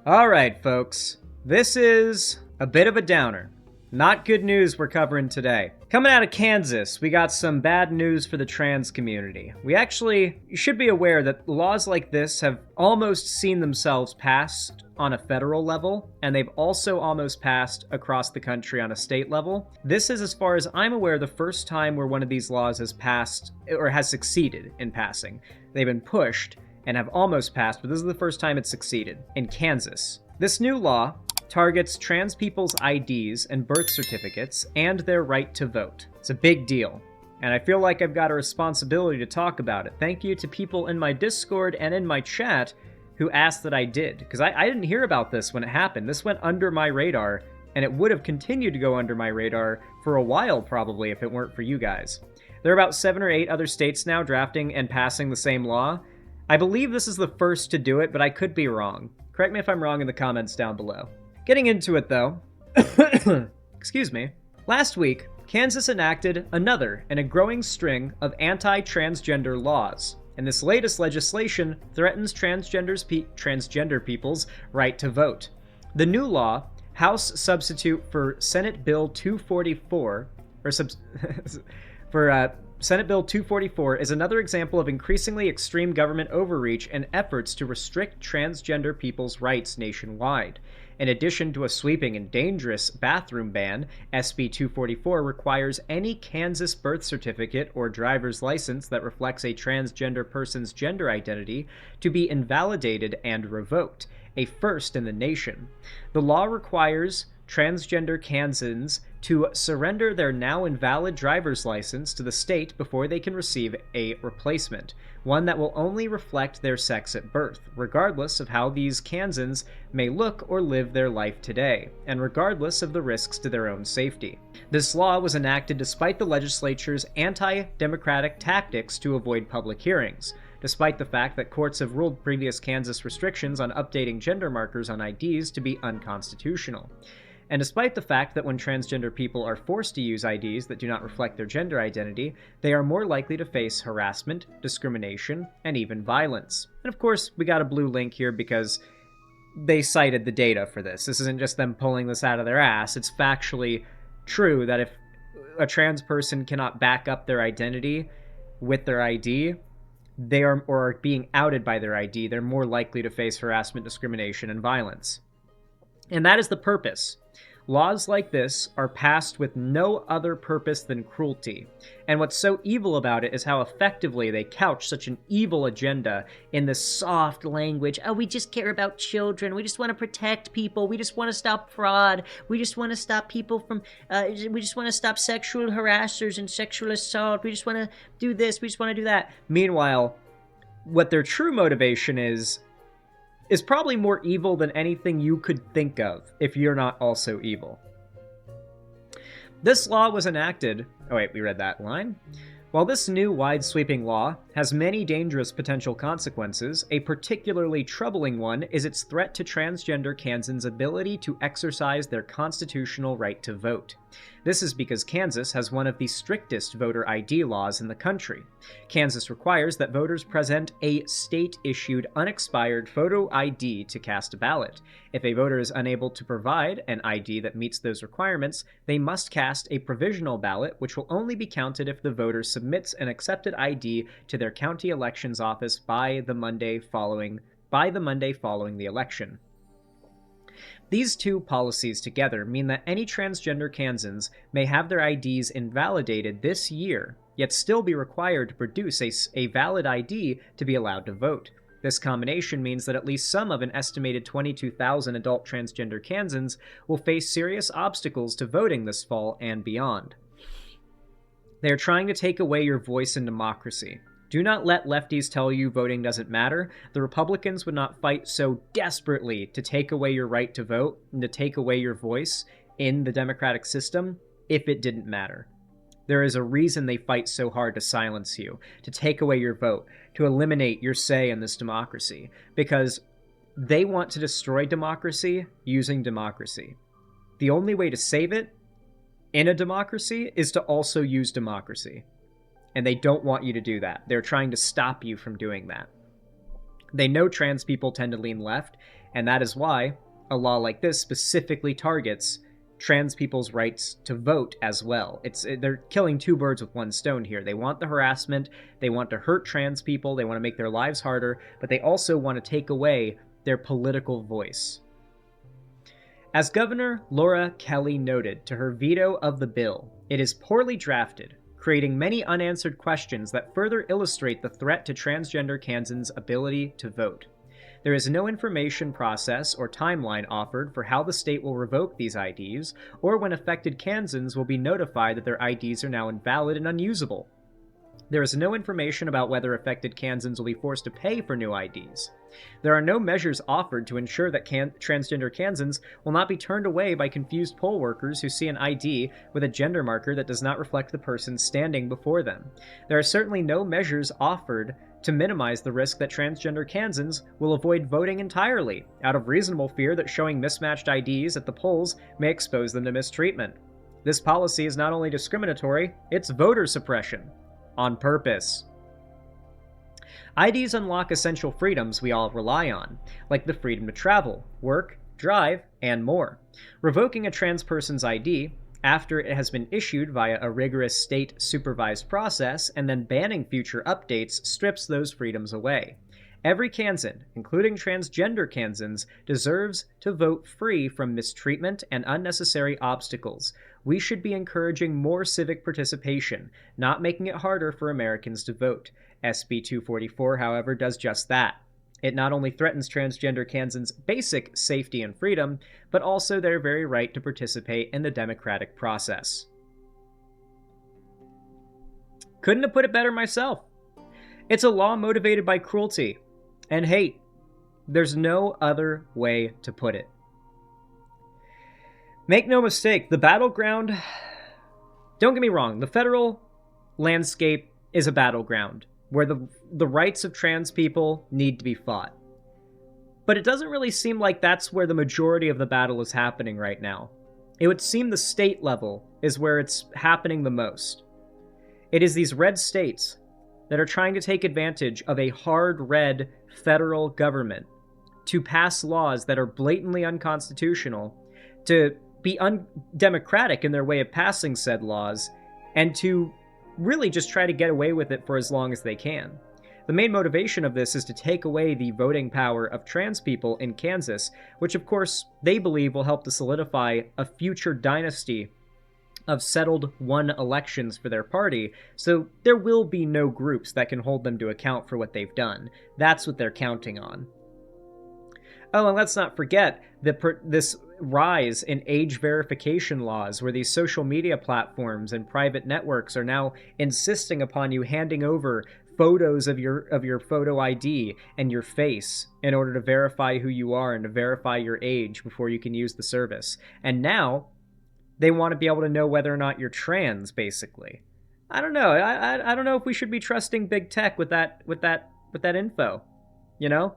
Alright, folks. This is a bit of a downer. Not good news we're covering today. Coming out of Kansas, we got some bad news for the trans community. You should be aware that laws like this have almost seen themselves passed on a federal level, and they've also almost passed across the country on a state level. This is, as far as I'm aware, the first time where one of these laws has passed, or has succeeded in passing. They've been pushed and have almost passed, but this is the first time it's succeeded, in Kansas. This new law targets trans people's IDs and birth certificates and their right to vote. It's a big deal, and I feel like I've got a responsibility to talk about it. Thank you to people in my Discord and in my chat who asked that I did, because I didn't hear about this when it happened. This went under my radar, and it would have continued to go under my radar for a while probably if it weren't for you guys. There are about 7 or 8 other states now drafting and passing the same law. I believe this is the first to do it, but I could be wrong. Correct me if I'm wrong in the comments down below. Getting into it though, excuse me. Last week, Kansas enacted another in a growing string of anti-transgender laws, and this latest legislation threatens transgender people's right to vote. The new law, House substitute for Senate Bill 244, Senate Bill 244 is another example of increasingly extreme government overreach and efforts to restrict transgender people's rights nationwide. In addition to a sweeping and dangerous bathroom ban, SB 244 requires any Kansas birth certificate or driver's license that reflects a transgender person's gender identity to be invalidated and revoked, a first in the nation. The law requires transgender Kansans to surrender their now invalid driver's license to the state before they can receive a replacement, one that will only reflect their sex at birth, regardless of how these Kansans may look or live their life today, and regardless of the risks to their own safety. This law was enacted despite the legislature's anti-democratic tactics to avoid public hearings, despite the fact that courts have ruled previous Kansas restrictions on updating gender markers on IDs to be unconstitutional. And despite the fact that when transgender people are forced to use IDs that do not reflect their gender identity, they are more likely to face harassment, discrimination, and even violence. And of course, we got a blue link here because they cited the data for this. This isn't just them pulling this out of their ass. It's factually true that if a trans person cannot back up their identity with their ID, or are being outed by their ID, they're more likely to face harassment, discrimination, and violence. And that is the purpose. Laws like this are passed with no other purpose than cruelty. And what's so evil about it is how effectively they couch such an evil agenda in this soft language. Oh, we just care about children. We just want to protect people. We just want to stop fraud. We just want to stop people from, we just want to stop sexual harassers and sexual assault. We just want to do this. We just want to do that. Meanwhile, what their true motivation is probably more evil than anything you could think of if you're not also evil. This law was enacted... Oh wait, we read that line. While this new wide-sweeping law has many dangerous potential consequences, a particularly troubling one is its threat to transgender Kansans' ability to exercise their constitutional right to vote. This is because Kansas has one of the strictest voter ID laws in the country. Kansas requires that voters present a state-issued, unexpired photo ID to cast a ballot. If a voter is unable to provide an ID that meets those requirements, they must cast a provisional ballot, which will only be counted if the voter submits an accepted ID to their county elections office by the Monday following the election. These two policies together mean that any transgender Kansans may have their IDs invalidated this year, yet still be required to produce a valid ID to be allowed to vote. This combination means that at least some of an estimated 22,000 adult transgender Kansans will face serious obstacles to voting this fall and beyond. They are trying to take away your voice in democracy. Do not let lefties tell you voting doesn't matter. The Republicans would not fight so desperately to take away your right to vote and to take away your voice in the democratic system if it didn't matter. There is a reason they fight so hard to silence you, to take away your vote, to eliminate your say in this democracy, because they want to destroy democracy using democracy. The only way to save it in a democracy is to also use democracy. And they don't want you to do that. They're trying to stop you from doing that. They know trans people tend to lean left, And that is why a law like this specifically targets trans people's rights to vote as well. They're killing two birds with one stone here. They want the harassment, they want to hurt trans people, they want to make their lives harder, but they also want to take away their political voice. As Governor Laura Kelly noted to her veto of the bill, it is poorly drafted, creating many unanswered questions that further illustrate the threat to transgender Kansans' ability to vote. There is no information process or timeline offered for how the state will revoke these IDs, or when affected Kansans will be notified that their IDs are now invalid and unusable. There is no information about whether affected Kansans will be forced to pay for new IDs. There are no measures offered to ensure that transgender Kansans will not be turned away by confused poll workers who see an ID with a gender marker that does not reflect the person standing before them. There are certainly no measures offered to minimize the risk that transgender Kansans will avoid voting entirely, out of reasonable fear that showing mismatched IDs at the polls may expose them to mistreatment. This policy is not only discriminatory, it's voter suppression. On purpose. IDs unlock essential freedoms we all rely on, like the freedom to travel, work, drive, and more. Revoking a trans person's ID, after it has been issued via a rigorous state-supervised process, and then banning future updates, strips those freedoms away. Every Kansan, including transgender Kansans, deserves to vote free from mistreatment and unnecessary obstacles. We should be encouraging more civic participation, not making it harder for Americans to vote. SB 244, however, does just that. It not only threatens transgender Kansans' basic safety and freedom, but also their very right to participate in the democratic process. Couldn't have put it better myself. It's a law motivated by cruelty and hate. There's no other way to put it. Make no mistake, the battleground... Don't get me wrong, the federal landscape is a battleground where the rights of trans people need to be fought. But it doesn't really seem like that's where the majority of the battle is happening right now. It would seem the state level is where it's happening the most. It is these red states that are trying to take advantage of a hard red federal government to pass laws that are blatantly unconstitutional, to be undemocratic in their way of passing said laws, and to really just try to get away with it for as long as they can. The main motivation of this is to take away the voting power of trans people in Kansas, which of course they believe will help to solidify a future dynasty of settled won elections for their party, so there will be no groups that can hold them to account for what they've done. That's what they're counting on. Oh, and let's not forget this rise in age verification laws, where these social media platforms and private networks are now insisting upon you handing over photos of your photo ID and your face in order to verify who you are and to verify your age before you can use the service. And now they want to be able to know whether or not you're trans, basically. I don't know. I don't know if we should be trusting big tech with that info, you know?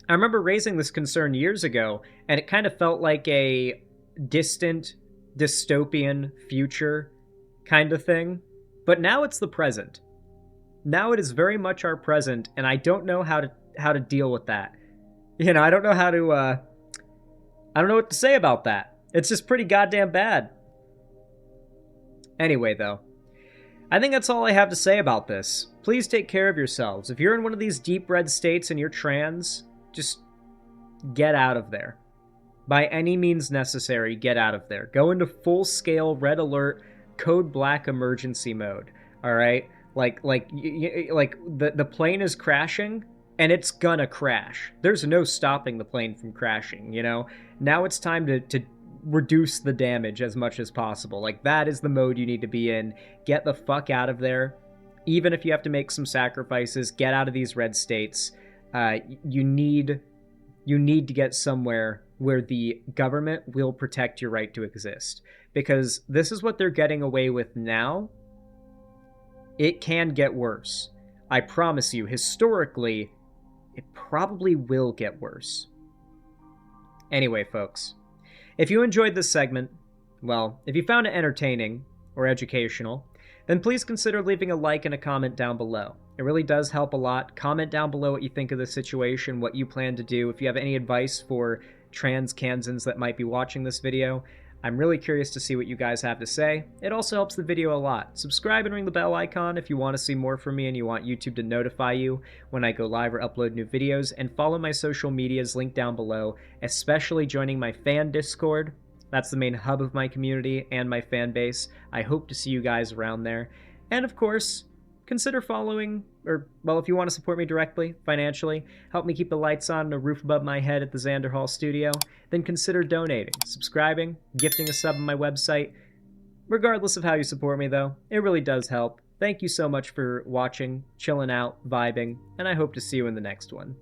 I remember raising this concern years ago, and it kind of felt like a distant, dystopian future kind of thing. But now it's the present. Now it is very much our present, and I don't know how to deal with that. You know, I don't know how to, I don't know what to say about that. It's just pretty goddamn bad. Anyway, though, I think that's all I have to say about this. Please take care of yourselves. If you're in one of these deep red states and you're trans, just get out of there. By any means necessary, get out of there. Go into full-scale red alert, code black emergency mode. All right, like the plane is crashing, and it's gonna crash. There's no stopping the plane from crashing. You know, now it's time to reduce the damage as much as possible. Like, that is the mode you need to be in. Get the fuck out of there. Even if you have to make some sacrifices, get out of these red states. You need to get somewhere where the government will protect your right to exist. Because this is what they're getting away with now. It can get worse. I promise you, historically, it probably will get worse. Anyway, folks, if you enjoyed this segment, well, if you found it entertaining or educational, then please consider leaving a like and a comment down below. It really does help a lot. Comment down below what you think of the situation, what you plan to do. If you have any advice for trans Kansans that might be watching this video, I'm really curious to see what you guys have to say. It also helps the video a lot. Subscribe and ring the bell icon if you want to see more from me and you want YouTube to notify you when I go live or upload new videos, and follow my social medias linked down below, especially joining my fan Discord. That's the main hub of my community and my fan base. I hope to see you guys around there. And of course, consider following, or, well, if you want to support me directly, financially, help me keep the lights on and a roof above my head at the Xander Hall studio, then consider donating, subscribing, gifting a sub on my website. Regardless of how you support me, though, it really does help. Thank you so much for watching, chilling out, vibing, and I hope to see you in the next one.